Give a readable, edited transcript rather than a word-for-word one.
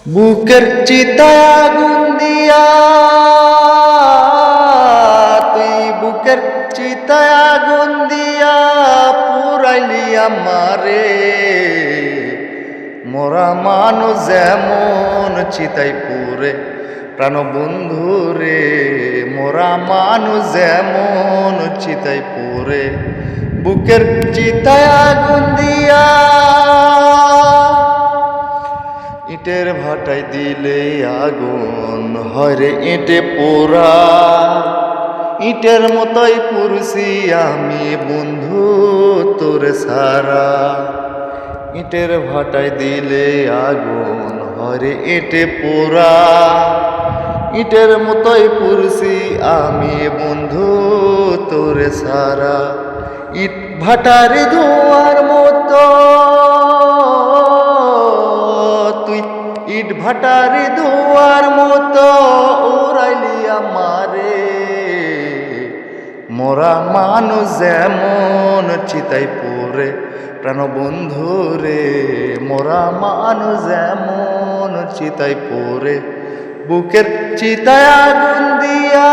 বুকের চিতায় আগুন দিয়া, তুই বুকের চিতায় আগুন দিয়া পুরাইলি আমারে। মোরা মানুষ যেমন চিতাই পুরে প্রাণ বন্ধু রে, মোরা মানুষ যেমন চিতাই পুরে বুকের চিতায় আগুন দিয়া। ইটের ভাটায় দিলে আগুন হয় রে ইটে পোড়া, ইটের মতোই পুরুষি আমি বন্ধু তোরে সারা। ইটের ভাটায় দিলে আগুন হয় রে ইটে পোড়া, ইটের মতোই পুরুষি আমি বন্ধু তোরে সারা। ইট ভাটার ধোয়ার মতো তুই, ইট ভাটারি ধোয়ার মতো উড়াইলি আমারে। মোরা মানুষ যেমন চিতাই পুরে প্রাণ বন্ধু রে, মোরা মানুষ যেমন চিতাই পুরে বুকের চিতায় আগুন দিয়া।